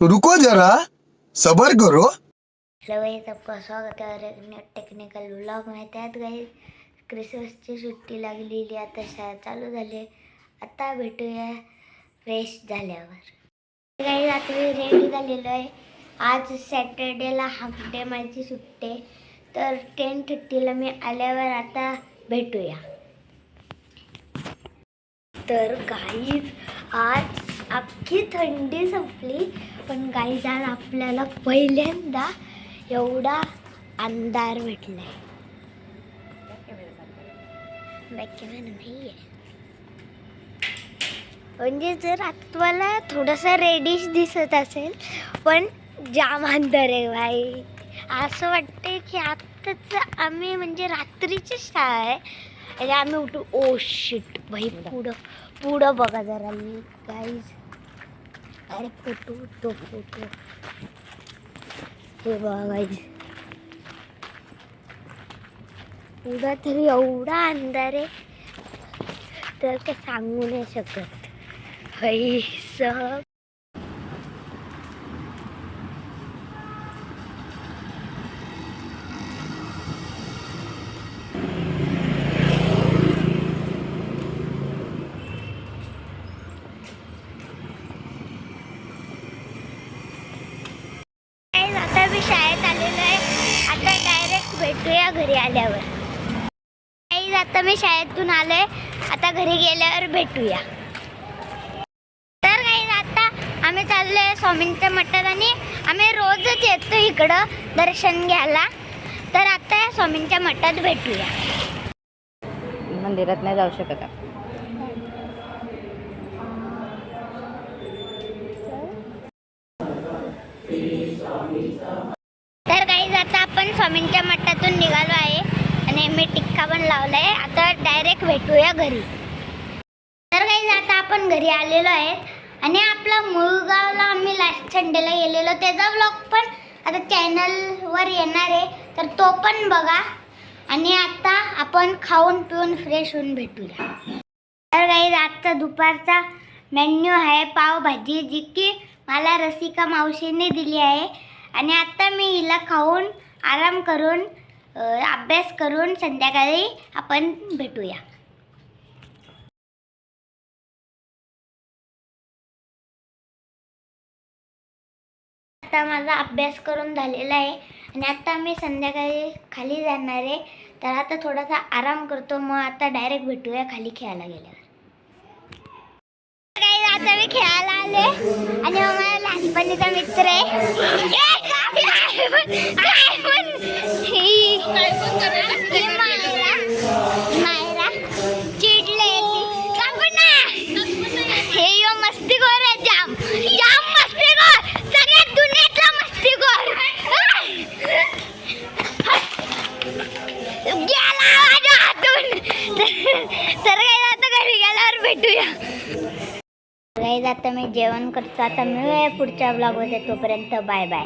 रुको जरा, सबर करो। हेलो गाइस, आपका स्वागत है और टेक्निकल व्लॉग में. त्यात गाइस क्रिसमसची सुट्टी लागलेली, आता शाळा चालू झाली. आता भेटूया फ्रेश झाल्यावर. गाइस आता मी रेडी झालेलो आहे. आज सॅटर्डेला हाफ डे माझी सुट्टी आहे, तर 10:30ला मी आल्यावर आता भेटूया. तर गाईज आज अख्खी थंडी संपली, पण गाईज आज आपल्याला पहिल्यांदा एवढा अंधार भेटलाय. नाही आहे म्हणजे जर आत्ताला थोडासा रेडिश दिसत असेल, पण जाम अंधार आहे भाई. असं वाटतंय की आत्ताच आम्ही म्हणजे रात्रीची शाळा आहे आणि आम्ही उठू. ओ शिट भाई, पुढं बघा जरा गाईज. अरे फोटो हे बघा गाईज, पुढं तरी एवढा अंधार आहे तर काय सांगू नाही शकत भाई. सब आता मी शाळेत आलेलो आहे. आता डायरेक्ट भेटूया घरी आल्यावर. आता मी शाळेतून आलोय, आता घरी गेल्यावर भेटूया. तर काही आता आम्ही चाललोय स्वामींच्या मठात आणि आम्ही रोजच येतो इकडं दर्शन घ्यायला. तर आता स्वामींच्या मठात भेटूया. मंदिरात नाही जाऊ शकत. तर काही आता आपण स्वामींच्या मठातून निघालो आहे आणि मी टिक्का पण लावलाय. आता डायरेक्ट भेटूया घरी. तर काही आता आपण घरी आलेलो आहे आणि आपला मुळगावला आम्ही लास्ट संडेला गेलेलो, त्याचा व्लॉग पण आता चॅनलवर येणार आहे, तर तो पण बघा. आणि आता आपण खाऊन पिऊन फ्रेश होऊन भेटूया. तर काही आजचा दुपारचा मेन्यू आहे पावभाजी, जी की मला रसिका मावशीने दिली आहे. आणि आता मी हिला खाऊन आराम करून अभ्यास करून संध्याकाळी आपण भेटूया. आता माझा अभ्यास करून झालेला आहे आणि आता मी संध्याकाळी खाली जाणार आहे. तर आता थोडासा आराम करतो, मग आता डायरेक्ट भेटूया खाली खेळायला गेल्यावर. आता मी खेळायला आले आणि मला लहानपणीचा मित्र आहे मायरा चिडले. हे यो मस्तीखोर आहे, जाम मस्तीखोर, सगळ्यात दुनियेतला मस्तीखोर. गेला माझ्या हातून. तर काय आता घरी गेल्यावर भेटूया. गाईज आता मी जेवण करतो. आता मी पुढच्या ब्लॉगमध्ये, तोपर्यंत बाय बाय.